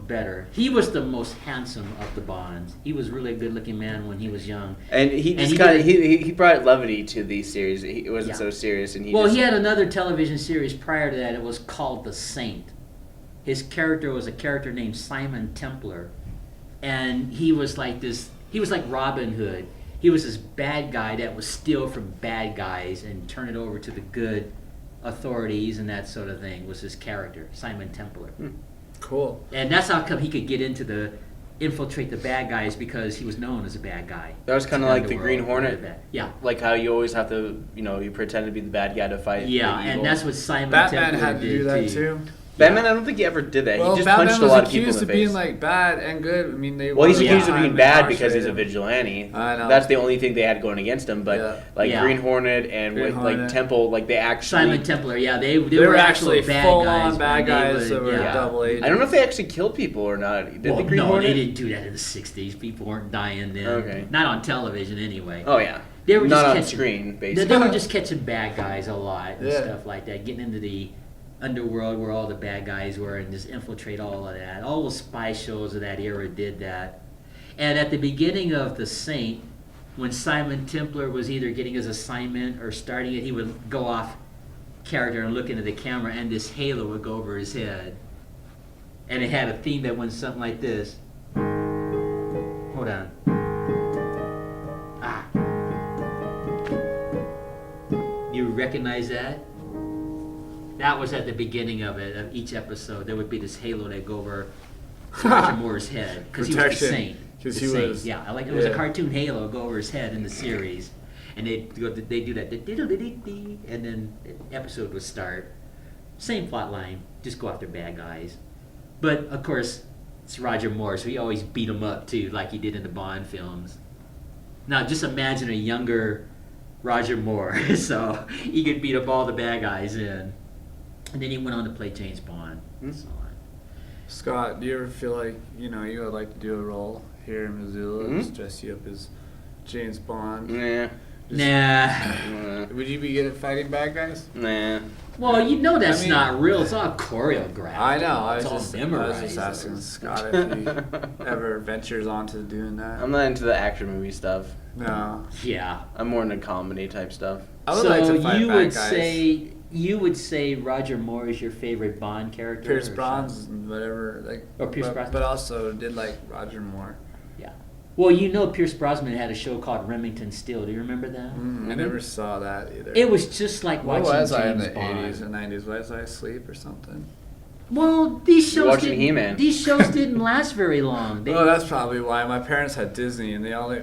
better. He was the most handsome of the Bonds. He was really a good-looking man when he was young. And he And just he kind of did- he brought levity to these series. It wasn't Yeah. so serious, and he Well, just, he had another television series prior to that. It was called The Saint. His character was a character named Simon Templar, and he was like this. He was like Robin Hood. He was this bad guy that would steal from bad guys and turn it over to the good authorities and that sort of thing. Was his character, Simon Templar, Cool. and that's how come he could get into infiltrate the bad guys because he was known as a bad guy. That was kinda To like the underworld, Green Hornet. Yeah. like how you always have to, you pretend to be the bad guy to fight. Yeah, the evil. and that's what Simon Batman Templar had to did do that too. Batman. I don't think he ever did that. Well, he just Batman punched a was lot of people in accused the of face. being like bad and good. I mean, they. Well, he's wanted accused to of being time bad because he's a incarcerate him. vigilante. I know. That's the only thing they had going against him. But Yeah. Yeah. Green Hornet and Green with Hornet. like Temple, like they actually. Simon Templar, yeah, they They were were actually actually bad full guys. on bad when they guys that would- were yeah. double agents. I don't know if they actually killed people or not. Did Well, the Green no, Hornet? they didn't do that in the '60s. People weren't dying then. Okay. Not on television, anyway. Oh yeah. They were not just on catching, screen, They basically. were just catching bad guys a lot and Yeah. stuff like that, getting into the underworld where all the bad guys were and just infiltrate all of that. All the spy shows of that era did that. And at the beginning of The Saint, when Simon Templar was either getting his assignment or starting it, he would go off character and look into the camera, and this halo would go over his head. And it had a theme that went something like this. Hold on. Ah. You recognize that? That was at the beginning of it, of each episode. There would be this halo that go over Roger Moore's head because he was the Protection, saint. 'cause The he saint. was- Yeah, like it was a yeah. cartoon halo go over his head in the series, and they do that, and then the episode would start. Same plot line, just go after bad guys. But of course, it's Roger Moore, so he always beat him up too, like he did in the Bond films. Now, just imagine a younger Roger Moore, so he could beat up all the bad guys in. And then he went on to play James Bond. And so on. Scott, do you ever feel like you would like to do a role here in Missoula? Just dress you up as James Bond? Nah. Nah. Would you be good at fighting bad guys? Nah. Well, you know that's not real. It's all choreographed. I know. I was It's all just memorized. asking Scott if he ever ventures onto doing that. I'm not into the action movie stuff. No. Yeah. I'm more into comedy type stuff. I would So like to fight you bad would guys. you would say Roger Moore is your favorite Bond character? Pierce or Brosnan, whatever, Or Pierce Brosnan. but also did like Roger Moore. Yeah. Well, you know Pierce Brosnan had a show called Remington Steele. Do you remember that? I never saw that either. It was just like What watching was I in James the Bond. 80s and 90s? Was I asleep or something? Well, these You're shows watching didn't, He-Man. these shows didn't last very long. They, Well, that's probably why. My parents had Disney, and they only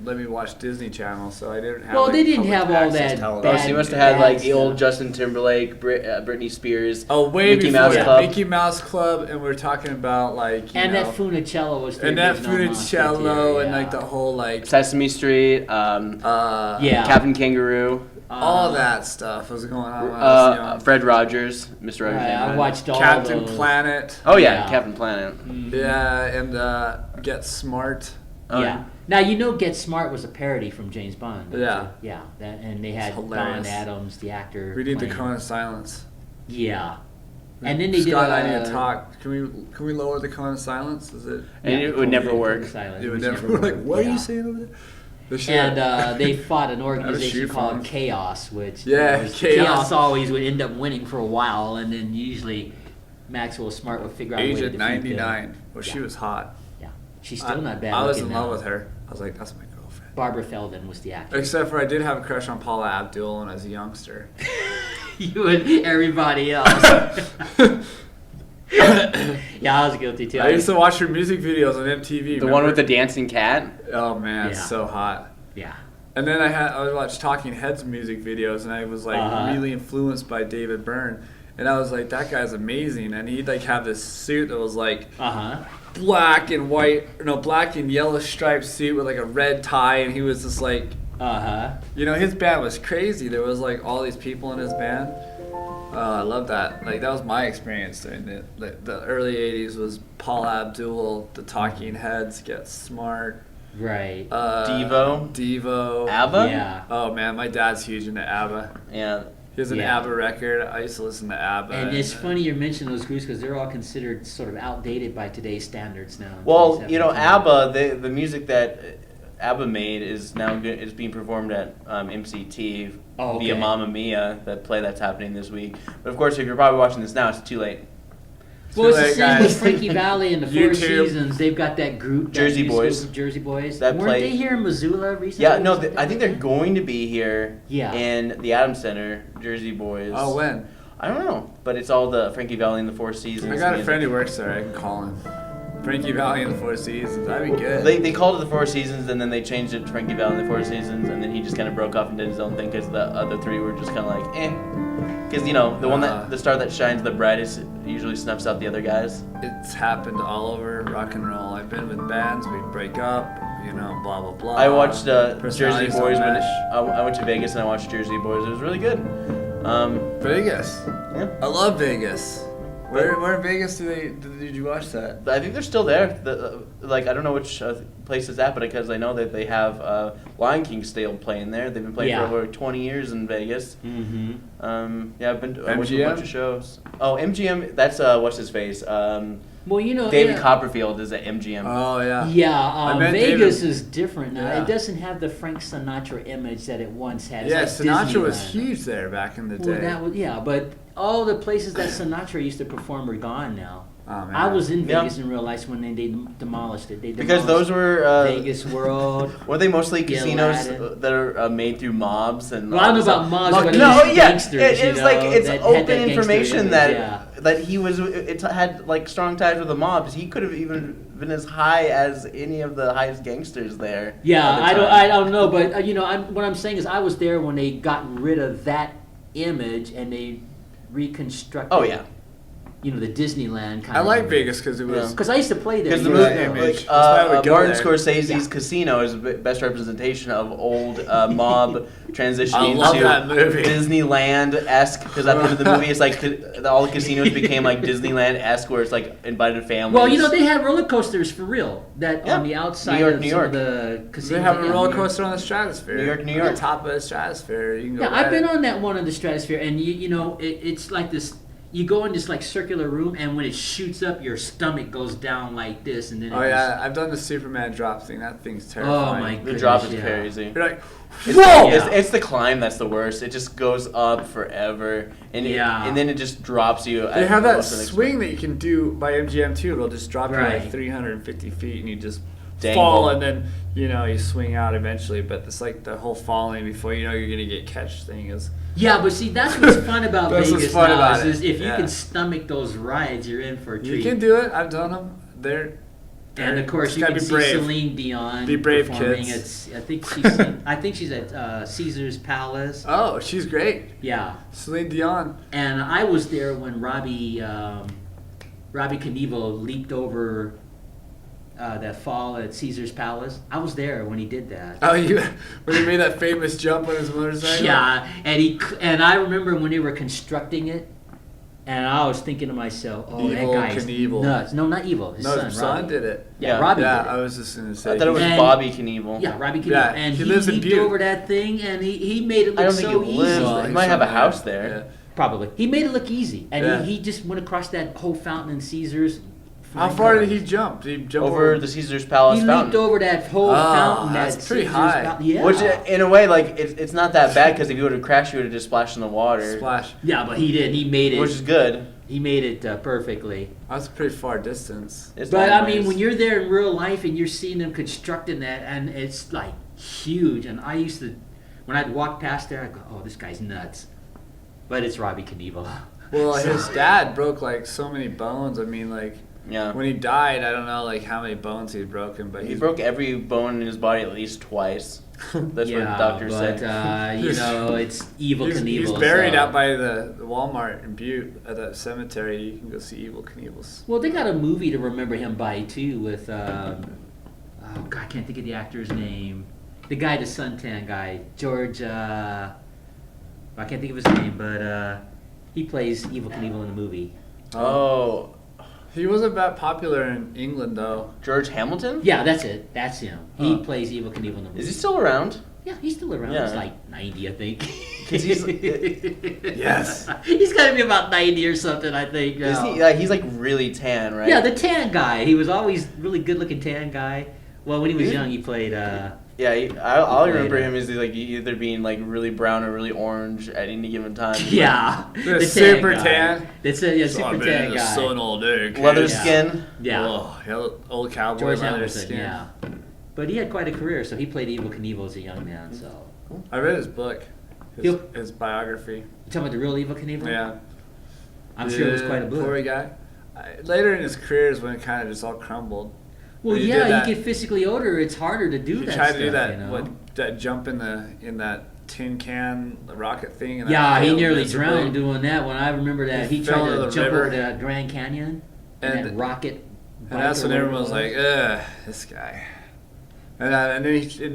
let me watch Disney Channel, so I didn't have. Well, like, they didn't public have all access that television. Oh, so you must have had like the stuff. old Justin Timberlake, Britney Spears. Oh, way Mickey before Mouse that. Club. Mickey Mouse Club, and we're talking about like and that Funicello was their and that original monster, Funicello, too, and yeah. like the whole like Sesame Street, Yeah. Captain Kangaroo, all that stuff was going on when I was young. Fred Rogers, Mr. Rogers. Right, I watched all Captain those. Planet. Oh yeah, Yeah. Captain Planet. Yeah, and Get Smart. Oh, Yeah. Now you know Get Smart was a parody from James Bond. don't Yeah. you? Yeah. That, and they had Don hilarious. Adams, the actor. We need the playing- cone of silence. Yeah. And then they Scott, did. I need to talk. Can we lower the cone of silence? Is it? And it would never work. It would never work. Like, what are you saying over there? The shit. And they fought an shoe organization called phone. Chaos, which Yeah, was- Chaos. always would end up winning for a while, and then usually Maxwell Smart would figure out a way to Agent defeat them. 99. Well, she Yeah. was hot. Yeah, she's still not bad. I was looking in love now. with her. I was like, that's my girlfriend. Barbara Feldon was the actress. Except for I did have a crush on Paula Abdul when I was a youngster. You and everybody else. Yeah, I was guilty too. I used to watch her music videos on MTV. The one with the dancing cat. Oh man, Yeah. so hot. Yeah. And then I would watch Talking Heads music videos, and I was like really influenced by David Byrne. And I was like, that guy's amazing. And he'd like have this suit that was like black and white, no, black and yellow striped suit with like a red tie, and he was just like, his band was crazy. There was like all these people in his band. I love that. Like that was my experience during the early '80s. Was Paul Abdul, the Talking Heads, Get Smart, Right. Devo, ABBA. Yeah. Oh man, my dad's huge into ABBA. Yeah. He has an Yeah. ABBA record. I used to listen to ABBA. And it's funny you mention those groups because they're all considered sort of outdated by today's standards now. Well, 2017. ABBA, the music that ABBA made is now is being performed at MCT via Mamma Mia, that play that's happening this week. But of course, if you're probably watching this now, it's too late. Well, it's the Too late, same with guys. Frankie Valley and the Four YouTube. Seasons. They've got that group, Jersey that musical Boys. group, Jersey Boys. That Weren't play- they here in Missoula recently? Yeah, no, or something I think like they're that? going to be here Yeah. in the Adams Center, Jersey Boys. Oh, when? I don't know, but it's all the Frankie Valley and the Four Seasons. I got a music. friend who works there. I can call him. Frankie Valley and the Four Seasons. That'd be good. They called it the Four Seasons, and then they changed it to Frankie Valley and the Four Seasons, and then he just kind of broke off and did his own thing because the other three were just kind of like, eh. Because, the one the star that shines the brightest usually snuffs out the other guys. It's happened all over rock and roll. I've been with bands, we break up, blah, blah, blah. I watched Jersey Personalities don't Boys when mesh. I went to Vegas and I watched Jersey Boys. It was really good. Vegas. Yeah. I love Vegas. Where in Vegas did you watch that? I think they're still there. I don't know which place it's at, but because I know that they have Lion King still playing there. They've been playing for over 20 years in Vegas. Mm-hmm. I've been I went to a bunch of shows. Oh, MGM. That's what's his face. Well, David Copperfield is at MGM. Oh yeah. Yeah, met Vegas David. is different now. Yeah. It doesn't have the Frank Sinatra image that it once had. It's Yeah, like Sinatra was Disneyland. huge there back in the day. Well, that was, but all the places that Sinatra used to perform are gone now. Oh, man. I was in Yeah. Vegas and realized when they demolished it. They Because demolished those were Vegas World. were they mostly casinos Aladdin. that are made through mobs and? Well, I don't know all this about stuff? mobs, but no, it was yeah, gangsters, it's like it's that had open that gangster information image, that yeah. that he was. It had like strong ties with the mobs. He could have even been as high as any of the highest gangsters there. Yeah, at the time. I don't know, but what I'm saying is I was there when they got rid of that image and they reconstructed. Oh yeah. the Disneyland kind I of. like Vegas because it was. Because I used to play there. Because the Yeah, movie, image. That's why I would go Martin there. Scorsese's Yeah. Casino is the best representation of old mob transitioning I love into that movie. Disneyland-esque. Because at the end of the movie, it's like all the casinos became like Disneyland-esque, where it's like invited families. Well, they had roller coasters for real. That on the outside of New some York. of the casinos. They have a Yeah, roller New York. coaster on the Stratosphere. New York. On the top of the Stratosphere. You can go. Yeah, ride I've been it. on that one on the Stratosphere, and it's like this. You go in this like circular room, and when it shoots up, your stomach goes down like this, and then. Oh yeah, I've done the Superman drop thing. That thing's terrifying. Oh my The goodness, drop is yeah. crazy. You're like, It's, whoa! it's the climb that's the worst. It just goes up forever, and and then it just drops you. They have that swing that you can do by MGM too. It'll just drop you Right. like 350 feet, and you just Dangle. fall, and then you swing out eventually. But it's like the whole falling before you know you're gonna get catch thing is. Yeah, but see, that's what's fun about That's Vegas what's fun now. about Is it. if you Yeah. can stomach those rides, you're in for a treat. You can do it. I've done them. They're And of course, just you gotta can be see brave. Celine Dion Be brave, performing. kids. I think she's at Caesar's Palace. Oh, she's great. Yeah, Celine Dion. and I was there when Robbie Knievel leaped over that fall at Caesar's Palace. I was there when he did that. Oh, when he made that famous jump on his motorcycle. Yeah, and I remember when they were constructing it, and I was thinking to myself, "Oh, Evil that guy's Knievel. nuts." No, not evil. His No, son, his son Robbie. did it. Yeah, Robbie Yeah, did it. I was just gonna say. I thought it was And- Bobby Knievel. Yeah, Robbie Knievel. Yeah, And he he lives in leaped Butte. over that thing, and he made it look I don't think so he easy. lives there. He might have a somewhere. house there. Yeah. Probably. He made it look easy, and Yeah. he just went across that whole fountain in Caesars. How far did he jump? Did he jump Over the Caesar's Palace He fountain. leaped over that whole fountain. that's at pretty Caesar's high. Fountain. Yeah. Which, in a way, like it's not that bad because if you would have crashed, you would have just splashed in the water, Splash. Yeah, but he did. He made it. which is good. He made it perfectly. That's a pretty far distance. It's But long I mean, ways. when you're there in real life and you're seeing them constructing that, and it's like huge. And I used to, when I'd walk past there, I'd go, "Oh, this guy's nuts." But it's Robbie Knievel. Well, his dad broke like so many bones. I mean, like yeah, when he died, I don't know like how many bones he'd broken, but he broke every bone in his body at least twice. That's what the doctors but, say. it's Evil He's Knievel. buried so. out by the Walmart in Butte at that cemetery. You can go see Evil Knievel's. Well, they got a movie to remember him by too with oh God, I can't think of the actor's name. The guy, the suntan guy, George. I can't think of his name, but he plays Evil Knievel in the movie. Oh, He wasn't that popular in England though. George Hamilton? Yeah, that's it. That's him. He Huh. plays Evil Knievel in the movie. Is he still around? Yeah, he's still around. Yeah. He's like 90, I think. 'Cause he's- Yes. He's got to be about 90 or something, I think. Is now. he? Like, he's like really tan, right? Yeah, the tan guy. He was always really good-looking tan guy. Well, when he was young, he played. Yeah, all I played remember it. him is like either being like really brown or really orange at any given time. Yeah, The super guy. tan. That's a super tan guy. all day. kid. Leather Yeah. skin. Yeah, Oh, yeah, old cowboy George leather Hamilton. skin. Yeah, but he had quite a career. So he played Evil Knievel as a young man. So I read his book, He'll- his biography. you talking about the real Evil Knievel? Yeah. I'm sure it was quite a book. Poor guy. Later in his career is when it kind of just all crumbled. Well, When he yeah, did that- you get physically older. It's harder to do He that. tried stuff, to do that you know? that jump in that tin can rocket thing. And Yeah, that he failed nearly miserably. drowned doing that. When I remember that, He he fell tried into to the jump river. over the Grand Canyon and that rocket. And that's bike when or everyone was whatever it like, "Ugh, this guy." And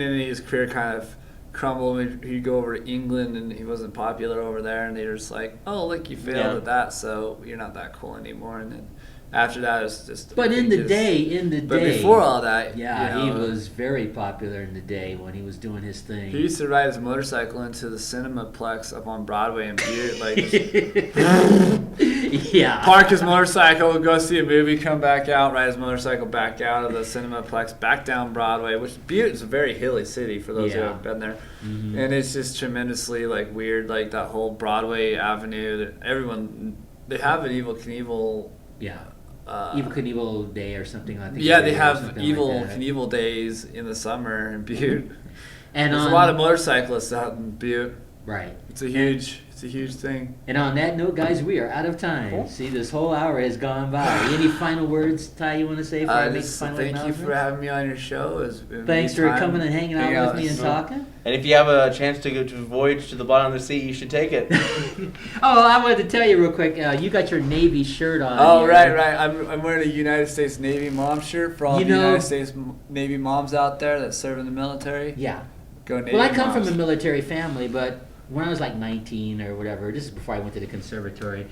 then his career kind of crumbled. He'd go over to England, and he wasn't popular over there. And they were just like, "Oh, look, you failed Yeah. at that, so you're not that cool anymore." And then after that, it's just. But in the just- day, But before all that, yeah, you know, he was very popular in the day when he was doing his thing. He used to ride his motorcycle into the Cinemaplex up on Broadway in Butte, like Yeah. park his motorcycle, go see a movie, come back out, ride his motorcycle back out of the Cinemaplex, back down Broadway, which Butte is a very hilly city for those who Yeah. haven't been there. Mhm. And it's just tremendously like weird, like that whole Broadway Avenue that everyone, they have an Evil Knievel. Yeah. Uh, Evil Knievel Day or something. I think. yeah, it they is, or have something Evil like that. Knievel days in the summer in Butte. And There's a lot of motorcyclists out in Butte. Right. It's a huge thing. And on that note, guys, we are out of time. Cool. See, this whole hour has gone by. Any final words, Ty, you want to say before I make the Just final thank you for announcement? having me on your show. It's Thanks for coming and hanging out with me and talking. And if you have a chance to go to Voyage to the bottom of the sea, you should take it. Oh, I wanted to tell you real quick. You got your Navy shirt on. Oh, here. right. I'm wearing a United States Navy mom shirt for all the United States Navy moms out there that serve in the military. Yeah. Go Navy Well, I come moms. from a military family, but when I was like 19 or whatever, this is before I went to the conservatory,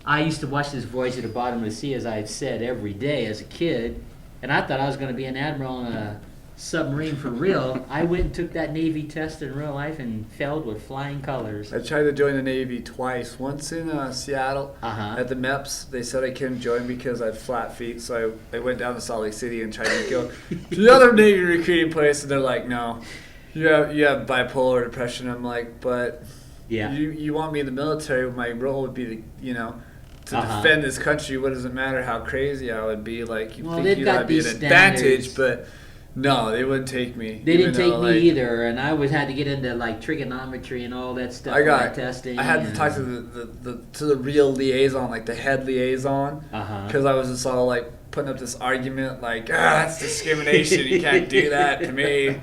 I used to watch this Voyage to the Bottom of the Sea, as I had said, every day as a kid, and I thought I was going to be an admiral on a submarine for real. I went and took that Navy test in real life and failed with flying colors. I tried to join the Navy twice. Once in Seattle at the MEPS. They said I couldn't join because I have flat feet, so I went down to Salt Lake City and tried to go to the other Navy recruiting place, and they're like, no. You have bipolar depression. I'm like, but you want me in the military? My role would be to defend this country. What does it matter how crazy I would be? Like, you think that'd be an advantage, but no, they wouldn't take me. They didn't take me either, and I had to get into like trigonometry and all that stuff. Testing. I had to talk to the real liaison, like the head liaison, because I was just all like putting up this argument, like, that's discrimination. You can't do that to me.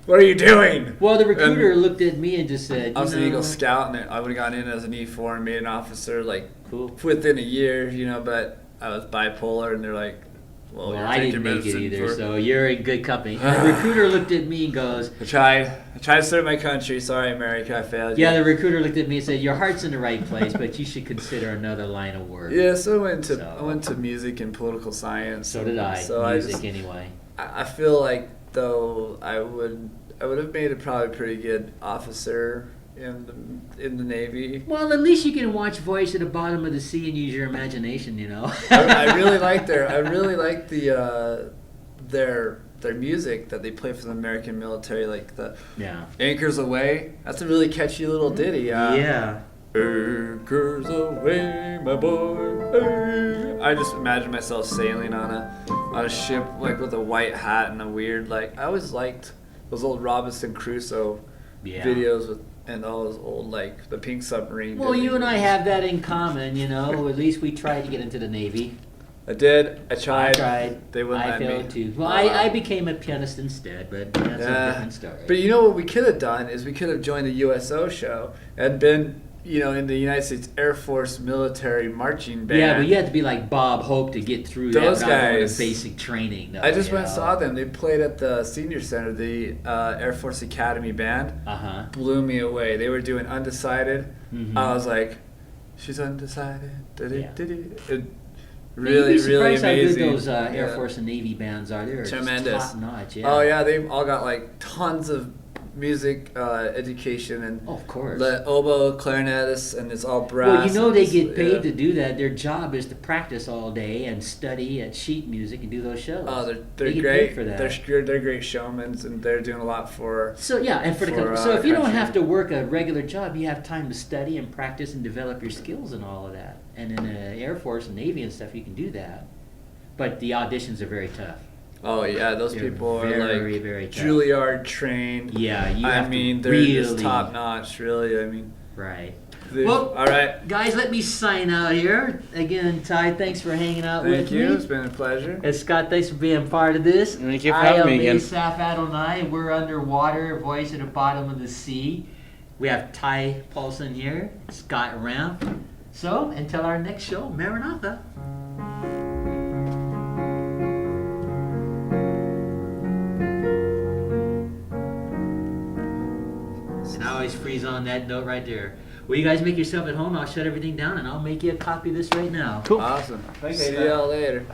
What are you doing? Well, the recruiter looked at me and just said, I was an Eagle Scout, and I would have gone in as an E4 and made an officer, like, cool. within a year, but I was bipolar, and they're like, well I didn't make it either, so you're in good company. And the recruiter looked at me and goes, I tried to serve my country. Sorry, America, I failed you. Yeah, the recruiter looked at me and said, your heart's in the right place, but you should consider another line of work. Yeah, so I went to music and political science. So did I. So music anyway. I feel like, though, I would have made a probably pretty good officer in the Navy. Well, at least you can watch Voyage to the Bottom of the Sea and use your imagination, I really like their music that they play for the American military, like the Anchors Away. That's a really catchy little ditty. Yeah. Anchors away, my boy. I just imagine myself sailing on a ship, like with a white hat and a weird, like, I always liked those old Robinson Crusoe videos and all those old, like, the Pink Submarine. Well, you and I have that in common, At least we tried to get into the Navy. I did. I tried. They wouldn't let me. I failed too. Well, I became a pianist instead, but that's a different story. But you know what we could have done is we could have joined the USO show and been, in the United States Air Force military marching band. Yeah, but you had to be like Bob Hope to get through those that guys. Basic training. Though, I just went and saw them. They played at the Senior Center, the Air Force Academy band. Blew me away. They were doing Undecided. I was like, she's undecided. Really, really amazing. How good those Air Force and Navy bands are. They're tremendous. Top notch. Yeah. Oh yeah, they've all got like tons of music education and of course the oboe clarinetists, and it's all brass. Well, they get paid to do that. Their job is to practice all day and study at sheet music and do those shows. Oh, they great. Get paid for that. They're great showmen, and they're doing a lot for. So yeah, and so if you don't have to work a regular job, you have time to study and practice and develop your skills and all of that. And in the Air Force and Navy and stuff, you can do that. But the auditions are very tough. Oh yeah, those people are very, like very tough. Juilliard trained. Yeah, they're just top notch, really. Right. Well, all right, guys, let me sign out here. Again, Ty, thanks for hanging out with me. Thank you. It's been a pleasure. And Scott, thanks for being part of this. Thank you for having me again. Asaph Adonai. We're underwater, Voyage to the Bottom of the Sea. We have Ty Poulson here, Scott Ranf. So, until our next show, Maranatha. And I always freeze on that note right there. Well, you guys make yourself at home. I'll shut everything down, and I'll make you a copy of this right now. Cool. Awesome. Thanks. See y'all later.